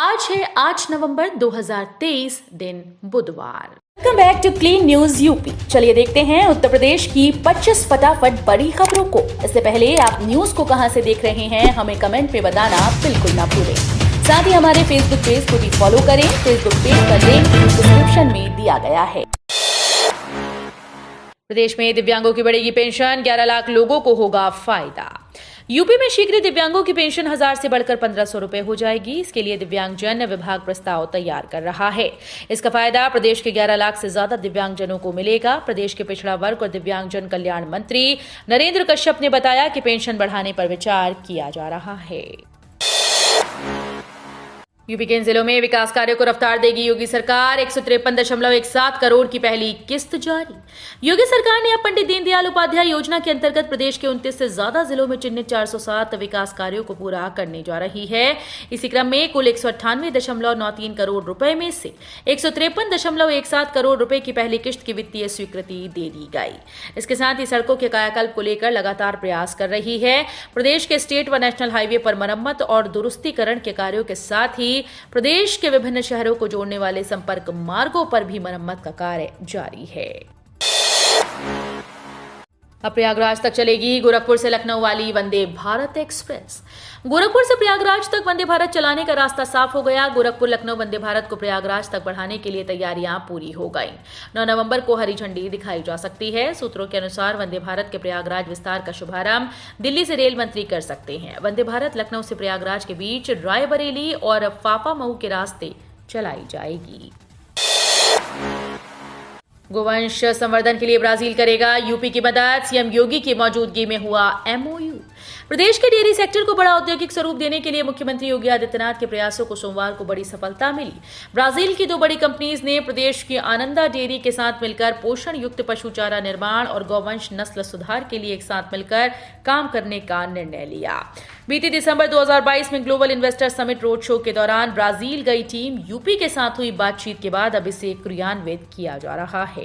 आज है 8 नवंबर 2023 दिन बुधवार। Welcome back to clean news UP. चलिए देखते हैं उत्तर प्रदेश की 25 फटाफट बड़ी खबरों को। इससे पहले आप न्यूज को कहां से देख रहे हैं हमें कमेंट में बताना बिल्कुल ना भूलें। साथ ही हमारे फेसबुक पेज को भी फॉलो करें। फेसबुक पेज का लिंक डिस्क्रिप्शन में दिया गया है। प्रदेश में दिव्यांगों की बढ़ेगी पेंशन, 11 लाख लोगों को होगा फायदा। यूपी में शीघ्र दिव्यांगों की पेंशन 1000 से बढ़कर 1500 रुपए हो जाएगी। इसके लिए दिव्यांगजन विभाग प्रस्ताव तैयार कर रहा है। इसका फायदा प्रदेश के 11 लाख से ज्यादा दिव्यांगजनों को मिलेगा। प्रदेश के पिछड़ा वर्ग और दिव्यांगजन कल्याण मंत्री नरेंद्र कश्यप ने बताया कि पेंशन बढ़ाने पर विचार किया जा रहा है। यूपी के इन जिलों में विकास कार्यों को रफ्तार देगी योगी सरकार। 153.17 करोड़ की पहली किस्त जारी। योगी सरकार ने अब पंडित दीनदयाल उपाध्याय योजना के अंतर्गत प्रदेश के 29 से ज्यादा जिलों में चिन्हित 407 विकास कार्यों को पूरा करने जा रही है। इसी क्रम में कुल 198.93 करोड़ रुपए में से 153.17 करोड़ रुपए की पहली किस्त की वित्तीय स्वीकृति दे दी गई। इसके साथ ही सड़कों के कायाकल्प को लेकर लगातार प्रयास कर रही है। प्रदेश के स्टेट व नेशनल हाईवे पर मरम्मत और दुरुस्तीकरण के कार्यों के साथ ही प्रदेश के विभिन्न शहरों को जोड़ने वाले संपर्क मार्गों पर भी मरम्मत का कार्य जारी है। अब प्रयागराज तक चलेगी गोरखपुर से लखनऊ वाली वंदे भारत एक्सप्रेस। गोरखपुर से प्रयागराज तक वंदे भारत चलाने का रास्ता साफ हो गया। गोरखपुर लखनऊ वंदे भारत को प्रयागराज तक बढ़ाने के लिए तैयारियां पूरी हो गईं। 9 नवंबर को हरी झंडी दिखाई जा सकती है। सूत्रों के अनुसार वंदे भारत के प्रयागराज विस्तार का शुभारंभ दिल्ली से रेल मंत्री कर सकते हैं। वंदे भारत लखनऊ से प्रयागराज के बीच रायबरेली और फाफामऊ के रास्ते चलाई जाएगी। गोवंश संवर्धन के लिए ब्राजील करेगा यूपी की मदद। सीएम योगी की मौजूदगी में हुआ एमओयू। प्रदेश के डेयरी सेक्टर को बड़ा औद्योगिक स्वरूप देने के लिए मुख्यमंत्री योगी आदित्यनाथ के प्रयासों को सोमवार को बड़ी सफलता मिली। ब्राजील की 2 बड़ी कंपनीज ने प्रदेश की आनंदा डेयरी के साथ मिलकर पोषण युक्त पशु चारा निर्माण और गौवंश नस्ल सुधार के लिए एक साथ मिलकर काम करने का निर्णय लिया। बीते दिसंबर 2022 में global investor summit road show के दौरान ब्राजील गई टीम यूपी के साथ हुई बातचीत के बाद अब इसे क्रियान्वित किया जा रहा है।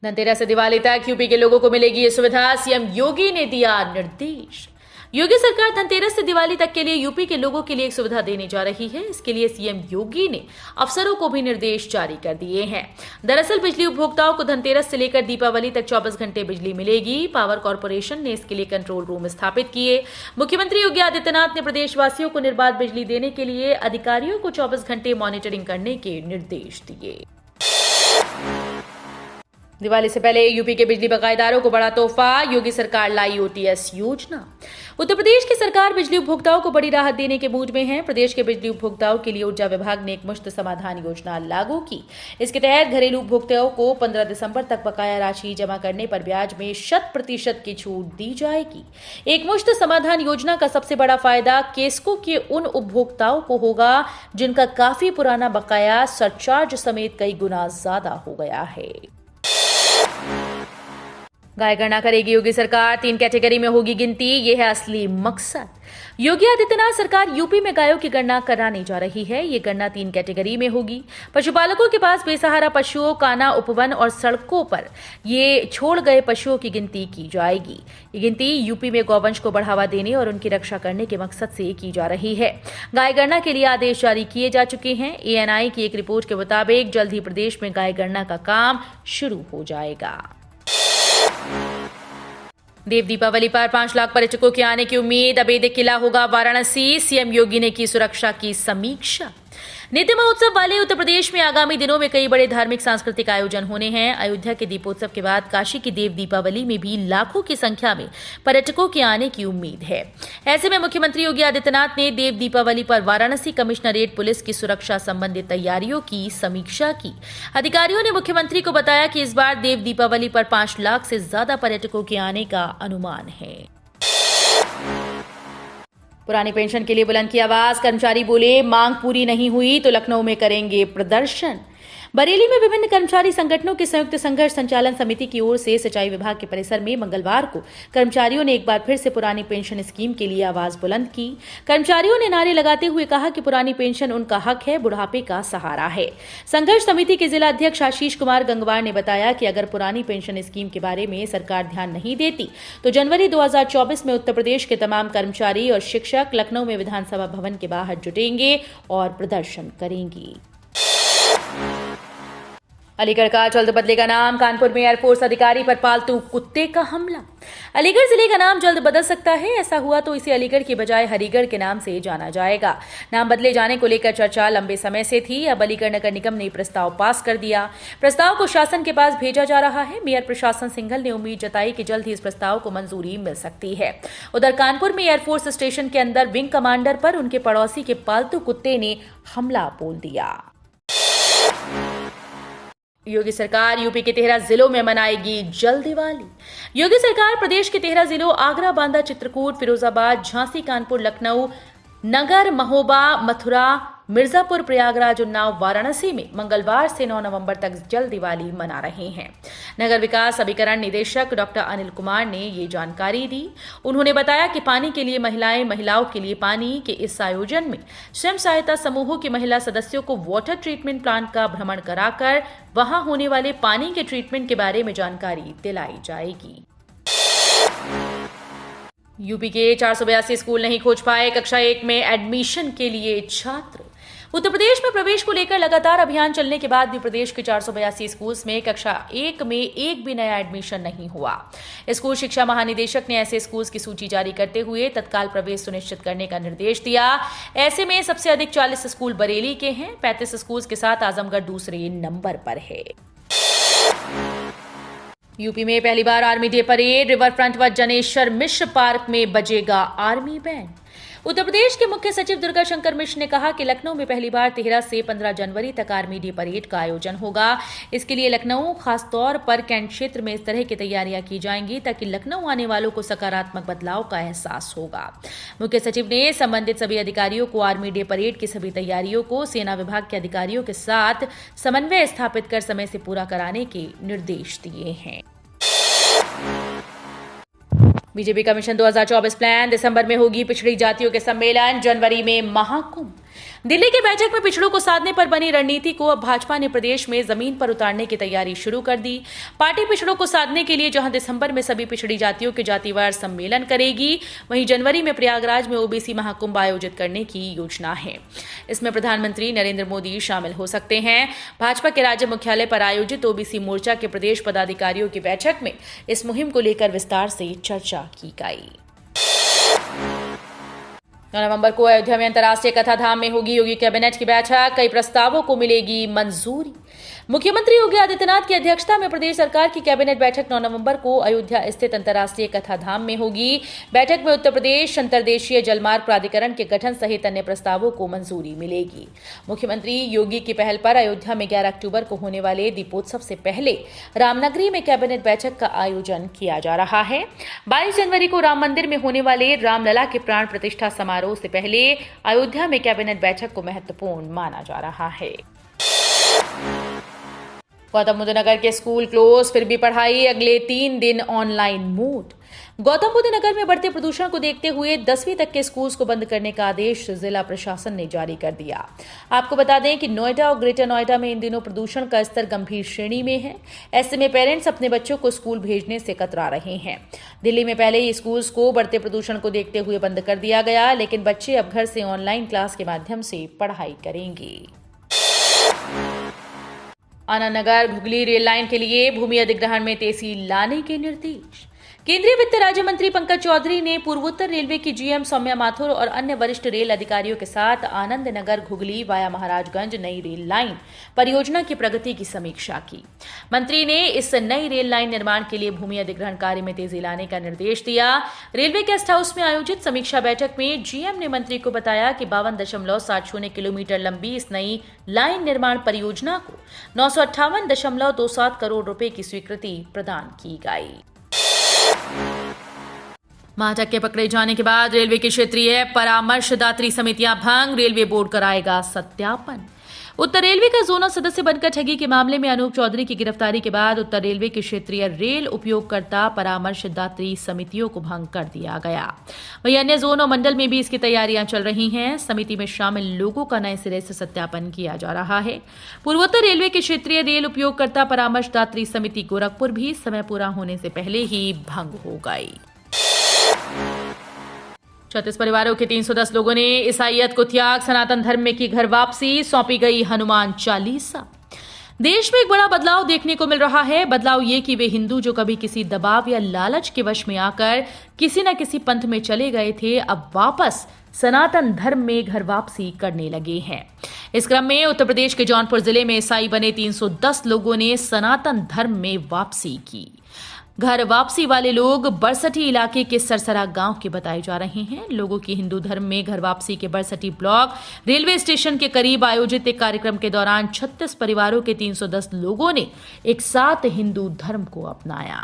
धनतेरस से दिवाली तक यूपी के लोगों को मिलेगी ये सुविधा। सीएम योगी ने दिया निर्देश। योगी सरकार धनतेरस से दिवाली तक के लिए यूपी के लोगों के लिए एक सुविधा देने जा रही है। इसके लिए सीएम योगी ने अफसरों को भी निर्देश जारी कर दिए हैं। दरअसल बिजली उपभोक्ताओं को धनतेरस से लेकर दीपावली तक 24 घंटे बिजली मिलेगी। पावर कॉर्पोरेशन ने इसके लिए कंट्रोल रूम स्थापित किए। मुख्यमंत्री योगी आदित्यनाथ ने प्रदेशवासियों को निर्बाध बिजली देने के लिए अधिकारियों को 24 घंटे मॉनिटरिंग करने के निर्देश दिए। दिवाली से पहले यूपी के बिजली बकायेदारों को बड़ा तोहफा। योगी सरकार लाई ओटीएस योजना। उत्तर प्रदेश की सरकार बिजली उपभोक्ताओं को बड़ी राहत देने के मूड में है। प्रदेश के बिजली उपभोक्ताओं के लिए ऊर्जा विभाग ने एक मुश्त समाधान योजना लागू की। इसके तहत घरेलू उपभोक्ताओं को 15 दिसंबर तक बकाया राशि जमा करने पर ब्याज में 100% की छूट दी जाएगी। एक मुश्त समाधान योजना का सबसे बड़ा फायदा केस्को के उन उपभोक्ताओं को होगा जिनका काफी पुराना बकाया सरचार्ज समेत कई गुना ज्यादा हो गया है। गाय गणना करेगी योगी सरकार। 3 कैटेगरी में होगी गिनती, ये है असली मकसद। योगी आदित्यनाथ सरकार यूपी में गायों की गणना कराने जा रही है। ये गणना 3 कैटेगरी में होगी। पशुपालकों के पास बेसहारा पशुओं, काना, उपवन और सड़कों पर ये छोड़ गए पशुओं की गिनती की जाएगी। ये गिनती यूपी में गौवंश को बढ़ावा देने और उनकी रक्षा करने के मकसद से की जा रही है। गाय गणना के लिए आदेश जारी किए जा चुके हैं। एएनआई की एक रिपोर्ट के मुताबिक जल्द ही प्रदेश में गाय गणना का काम शुरू हो जाएगा। देव दीपावली पर 5 लाख पर्यटकों के आने की उम्मीद। अब एक किला होगा वाराणसी। सीएम योगी ने की सुरक्षा की समीक्षा। नित्य महोत्सव वाले उत्तर प्रदेश में आगामी दिनों में कई बड़े धार्मिक सांस्कृतिक आयोजन होने हैं। अयोध्या के दीपोत्सव के बाद काशी की देव दीपावली में भी लाखों की संख्या में पर्यटकों के आने की उम्मीद है। ऐसे में मुख्यमंत्री योगी आदित्यनाथ ने देव दीपावली पर वाराणसी कमिश्नरेट पुलिस की सुरक्षा संबंधित तैयारियों की समीक्षा की। अधिकारियों ने मुख्यमंत्री को बताया कि इस बार देव दीपावली पर 5 लाख से ज्यादा पर्यटकों के आने का अनुमान है। पुरानी पेंशन के लिए बुलंद की आवाज। कर्मचारी बोले मांग पूरी नहीं हुई तो लखनऊ में करेंगे प्रदर्शन। बरेली में विभिन्न कर्मचारी संगठनों के संयुक्त संघर्ष संचालन समिति की ओर से सिंचाई विभाग के परिसर में मंगलवार को कर्मचारियों ने एक बार फिर से पुरानी पेंशन स्कीम के लिए आवाज बुलंद की। कर्मचारियों ने नारे लगाते हुए कहा कि पुरानी पेंशन उनका हक है, बुढ़ापे का सहारा है। संघर्ष समिति के जिला अध्यक्ष आशीष कुमार गंगवार ने बताया कि अगर पुरानी पेंशन स्कीम के बारे में सरकार ध्यान नहीं देती तो जनवरी 2024 में उत्तर प्रदेश के तमाम कर्मचारी और शिक्षक लखनऊ में विधानसभा भवन के बाहर जुटेंगे और प्रदर्शन करेंगे। अलीगढ़ का जल्द बदलेगा नाम, कानपुर में एयरफोर्स अधिकारी पर पालतू कुत्ते का हमला। अलीगढ़ जिले का नाम जल्द बदल सकता है। ऐसा हुआ तो इसे अलीगढ़ की बजाय हरिगढ़ के नाम से जाना जाएगा। नाम बदले जाने को लेकर चर्चा लंबे समय से थी। अब अलीगढ़ नगर निगम ने प्रस्ताव पास कर दिया। प्रस्ताव को शासन के पास भेजा जा रहा है। मेयर प्रशासन सिंघल ने उम्मीद जताई कि जल्द ही इस प्रस्ताव को मंजूरी मिल सकती है। उधर कानपुर में एयरफोर्स स्टेशन के अंदर विंग कमांडर पर उनके पड़ोसी के पालतू कुत्ते ने हमला बोल दिया। योगी सरकार यूपी के 13 जिलों में मनाएगी जल दिवाली। योगी सरकार प्रदेश के 13 जिलों आगरा, बांदा, चित्रकूट, फिरोजाबाद, झांसी, कानपुर, लखनऊ, नगर, महोबा, मथुरा, मिर्जापुर, प्रयागराज, उन्नाव, वाराणसी में मंगलवार से 9 नवंबर तक जल दिवाली मना रहे हैं। नगर विकास अभिकरण निदेशक डॉक्टर अनिल कुमार ने ये जानकारी दी। उन्होंने बताया कि पानी के लिए महिलाओं के लिए पानी के इस आयोजन में स्वयं सहायता समूहों की महिला सदस्यों को वाटर ट्रीटमेंट प्लांट का भ्रमण कराकर वहां होने वाले पानी के ट्रीटमेंट के बारे में जानकारी दिलाई जाएगी। यूपी के 482 स्कूल नहीं खोज पाए कक्षा 1 में एडमिशन के लिए छात्र। उत्तर प्रदेश में प्रवेश को लेकर लगातार अभियान चलने के बाद भी प्रदेश के 482 स्कूल्स में कक्षा 1 में एक भी नया एडमिशन नहीं हुआ। स्कूल शिक्षा महानिदेशक ने ऐसे स्कूल्स की सूची जारी करते हुए तत्काल प्रवेश सुनिश्चित करने का निर्देश दिया। ऐसे में सबसे अधिक 40 स्कूल बरेली के हैं। 35 स्कूल्स के साथ आजमगढ़ दूसरे नंबर पर है। यूपी में पहली बार army day parade. River front व जनेश्वर मिश्र पार्क में बजेगा आर्मी बैंड। उत्तर प्रदेश के मुख्य सचिव दुर्गा शंकर मिश्र ने कहा कि लखनऊ में पहली बार 13 से 15 जनवरी तक आर्मी डे परेड का आयोजन होगा। इसके लिए लखनऊ खासतौर पर कैंट क्षेत्र में इस तरह की तैयारियां की जाएंगी ताकि लखनऊ आने वालों को सकारात्मक बदलाव का एहसास होगा। मुख्य सचिव ने संबंधित सभी अधिकारियों को आर्मी डे परेड की सभी तैयारियों को सेना विभाग के अधिकारियों के साथ समन्वय स्थापित कर समय से पूरा कराने के निर्देश दिए हैं। बीजेपी का मिशन 2024 प्लान। दिसंबर में होगी पिछड़ी जातियों के सम्मेलन, जनवरी में महाकुंभ। दिल्ली की बैठक में पिछड़ों को साधने पर बनी रणनीति को अब भाजपा ने प्रदेश में जमीन पर उतारने की तैयारी शुरू कर दी। पार्टी पिछड़ों को साधने के लिए जहां दिसंबर में सभी पिछड़ी जातियों के जातिवार सम्मेलन करेगी, वहीं जनवरी में प्रयागराज में ओबीसी महाकुंभ आयोजित करने की योजना है। इसमें प्रधानमंत्री नरेंद्र मोदी शामिल हो सकते हैं। भाजपा के राज्य मुख्यालय पर आयोजित ओबीसी मोर्चा के प्रदेश पदाधिकारियों की बैठक में इस मुहिम को लेकर विस्तार से चर्चा की गई। 9 नवंबर को अयोध्या में अंतर्राष्ट्रीय कथा धाम में होगी योगी कैबिनेट की बैठक। कई प्रस्तावों को मिलेगी मंजूरी। मुख्यमंत्री योगी आदित्यनाथ की अध्यक्षता में प्रदेश सरकार की कैबिनेट बैठक 9 नवंबर को अयोध्या स्थित अंतर्राष्ट्रीय कथा धाम में होगी। बैठक में उत्तर प्रदेश अंतर्देशीय जलमार्ग प्राधिकरण के गठन सहित अन्य प्रस्तावों को मंजूरी मिलेगी। मुख्यमंत्री योगी की पहल पर अयोध्या में 11 अक्टूबर को होने वाले दीपोत्सव से पहले रामनगरी में कैबिनेट बैठक का आयोजन किया जा रहा है। 22 जनवरी को राम मंदिर में होने वाले रामलला के प्राण प्रतिष्ठा समारोह से पहले अयोध्या में कैबिनेट बैठक को महत्वपूर्ण माना जा रहा है। गौतम बुद्ध नगर के स्कूल क्लोज, फिर भी पढ़ाई अगले 3 दिन ऑनलाइन मोड। गौतम बुद्ध नगर में बढ़ते प्रदूषण को देखते हुए 10वीं तक के स्कूल्स को बंद करने का आदेश जिला प्रशासन ने जारी कर दिया। आपको बता दें कि नोएडा और ग्रेटर नोएडा में इन दिनों प्रदूषण का स्तर गंभीर श्रेणी में है। ऐसे में पेरेंट्स अपने बच्चों को स्कूल भेजने से कतरा रहे हैं। दिल्ली में पहले ही स्कूल्स को बढ़ते प्रदूषण को देखते हुए बंद कर दिया गया, लेकिन बच्चे अब घर से ऑनलाइन क्लास के माध्यम से पढ़ाई करेंगे। आनंद नगर घुगली रेल लाइन के लिए भूमि अधिग्रहण में तेजी लाने के निर्देश। केंद्रीय वित्त राज्य मंत्री पंकज चौधरी ने पूर्वोत्तर रेलवे की जीएम सौम्या माथुर और अन्य वरिष्ठ रेल अधिकारियों के साथ आनंद नगर घुगली वाया महाराजगंज नई रेल लाइन परियोजना की प्रगति की समीक्षा की। मंत्री ने इस नई रेल लाइन निर्माण के लिए भूमि अधिग्रहण कार्य में तेजी लाने का निर्देश दिया। रेलवे गेस्ट हाउस में आयोजित समीक्षा बैठक में जीएम ने मंत्री को बताया कि 52.70 किलोमीटर लंबी इस नई लाइन निर्माण परियोजना को 958.27 करोड़ रुपए की स्वीकृति प्रदान की गई। माटक के पकड़े जाने के बाद रेलवे की क्षेत्रीय परामर्शदात्री समितियां भंग, रेलवे बोर्ड कराएगा सत्यापन। उत्तर रेलवे का जोनल सदस्य बनकर ठगी के मामले में अनूप चौधरी की गिरफ्तारी के बाद उत्तर रेलवे की क्षेत्रीय रेल उपयोगकर्ता परामर्शदात्री समितियों को भंग कर दिया गया। वहीं अन्य जोन और मंडल में भी इसकी तैयारियां चल रही हैं। समिति में शामिल लोगों का नए सिरे से सत्यापन किया जा रहा है। पूर्वोत्तर रेलवे की क्षेत्रीय रेल उपयोगकर्ता परामर्शदात्री समिति गोरखपुर भी समय पूरा होने से पहले ही भंग हो गई। 36 परिवारों के 310 लोगों ने ईसाईयत को त्याग सनातन धर्म में की घर वापसी, सौंपी गई हनुमान चालीसा। देश में एक बड़ा बदलाव देखने को मिल रहा है। बदलाव ये कि वे हिंदू जो कभी किसी दबाव या लालच के वश में आकर किसी न किसी पंथ में चले गए थे, अब वापस सनातन धर्म में घर वापसी करने लगे हैं। इस क्रम में उत्तर प्रदेश के जौनपुर जिले में ईसाई बने 310 लोगों ने सनातन धर्म में वापसी की। घर वापसी वाले लोग बरसठी इलाके के सरसरा गांव के बताए जा रहे हैं। लोगों की हिंदू धर्म में घर वापसी के बरसठी ब्लॉक रेलवे स्टेशन के करीब आयोजित एक कार्यक्रम के दौरान 36 परिवारों के 310 लोगों ने एक साथ हिंदू धर्म को अपनाया।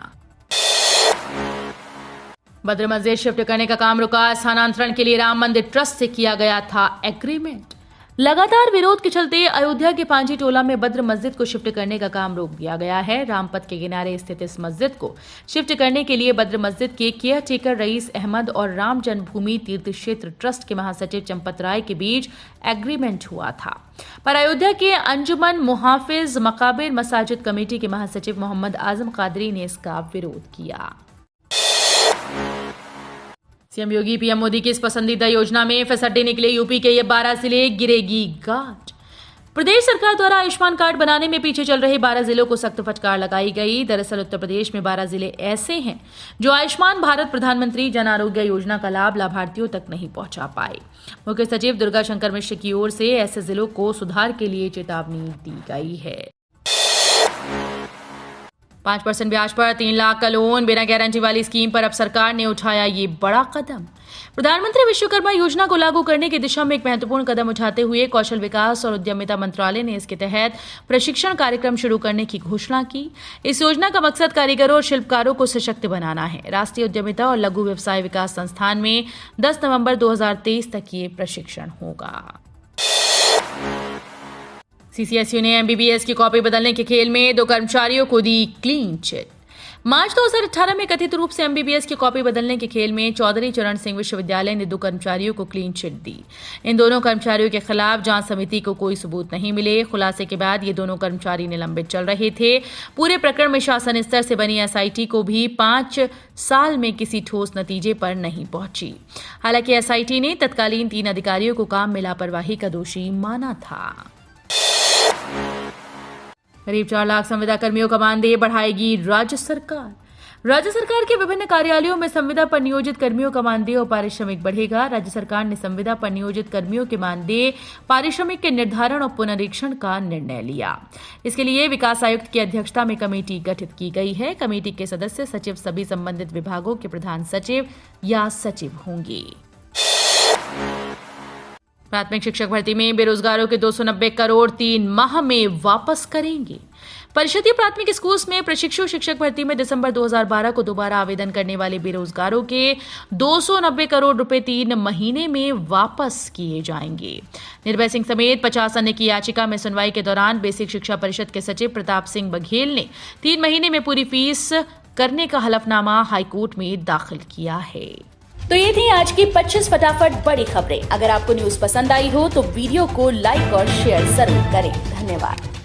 बद्र मस्जिद शिफ्ट करने का काम रुका। स्थानांतरण के लिए राम मंदिर ट्रस्ट से किया गया था एग्रीमेंट। लगातार विरोध के चलते अयोध्या के पांजी टोला में बद्र मस्जिद को शिफ्ट करने का काम रोक दिया गया है। रामपथ के किनारे स्थित इस मस्जिद को शिफ्ट करने के लिए बद्र मस्जिद के केयर टेकर रईस अहमद और राम जन्मभूमि तीर्थ क्षेत्र ट्रस्ट के महासचिव चंपत राय के बीच एग्रीमेंट हुआ था, पर अयोध्या के अंजुमन मुहाफिज मकाबिर मसाजिद कमेटी के महासचिव मोहम्मद आजम कादरी ने इसका विरोध किया। सीएम योगी पीएम मोदी की इस पसंदीदा योजना में फिसड्डी निकले यूपी के ये 12 जिले, गिरेगी गांठ। प्रदेश सरकार द्वारा आयुष्मान कार्ड बनाने में पीछे चल रहे 12 जिलों को सख्त फटकार लगाई गई। दरअसल उत्तर प्रदेश में 12 जिले ऐसे हैं जो आयुष्मान भारत प्रधानमंत्री जन आरोग्य योजना का लाभ लाभार्थियों तक नहीं पहुंचा पाए। मुख्य सचिव दुर्गा शंकर मिश्र की ओर से ऐसे जिलों को सुधार के लिए चेतावनी दी गई है। 5% ब्याज पर 3 लाख का लोन, बिना गारंटी वाली स्कीम पर अब सरकार ने उठाया ये बड़ा कदम। प्रधानमंत्री विश्वकर्मा योजना को लागू करने की दिशा में एक महत्वपूर्ण कदम उठाते हुए कौशल विकास और उद्यमिता मंत्रालय ने इसके तहत प्रशिक्षण कार्यक्रम शुरू करने की घोषणा की। इस योजना का मकसद कारीगरों और शिल्पकारों को सशक्त बनाना है। राष्ट्रीय उद्यमिता और लघु व्यवसाय विकास संस्थान में 10 नवंबर 2023 तक ये प्रशिक्षण होगा। सीसीएसयू ने एमबीबीएस की कॉपी बदलने के खेल में 2 कर्मचारियों को दी क्लीन चिट। मार्च 2018 में कथित रूप से एमबीबीएस की कॉपी बदलने के खेल में चौधरी चरण सिंह विश्वविद्यालय ने 2 कर्मचारियों को क्लीन चिट दी। इन दोनों कर्मचारियों के खिलाफ जांच समिति को कोई सबूत नहीं मिले। खुलासे के बाद ये दोनों कर्मचारी निलंबित चल रहे थे। पूरे प्रकरण में शासन स्तर से बनी एसआईटी को भी 5 साल में किसी ठोस नतीजे पर नहीं पहुंची। हालांकि एसआईटी ने तत्कालीन 3 अधिकारियों को काम में लापरवाही का दोषी माना था। करीब 4 लाख संविदा कर्मियों का मानदेय बढ़ाएगी राज्य सरकार। राज्य सरकार के विभिन्न कार्यालयों में संविदा पर नियोजित कर्मियों का मानदेय और पारिश्रमिक बढ़ेगा। राज्य सरकार ने संविदा पर नियोजित कर्मियों के मानदेय, पारिश्रमिक के निर्धारण और पुनरीक्षण का निर्णय लिया। इसके लिए विकास आयुक्त की अध्यक्षता में कमेटी गठित की गई है। कमेटी के सदस्य सचिव सभी संबंधित विभागों के प्रधान सचिव या सचिव होंगे। प्राथमिक शिक्षक भर्ती में बेरोजगारों के 290 करोड़ 3 माह में वापस करेंगे। परिषदीय प्राथमिक स्कूल में प्रशिक्षु शिक्षक भर्ती में दिसंबर 2012 को दोबारा आवेदन करने वाले बेरोजगारों के 290 करोड़ रुपए 3 महीने में वापस किए जाएंगे। निर्भय सिंह समेत 50 अन्य की याचिका में सुनवाई के दौरान बेसिक शिक्षा परिषद के सचिव प्रताप सिंह बघेल ने 3 महीने में पूरी फीस करने का हलफनामा हाईकोर्ट में दाखिल किया है। तो ये थी आज की 25 फटाफट बड़ी खबरें। अगर आपको न्यूज पसंद आई हो तो वीडियो को लाइक और शेयर जरूर करें। धन्यवाद।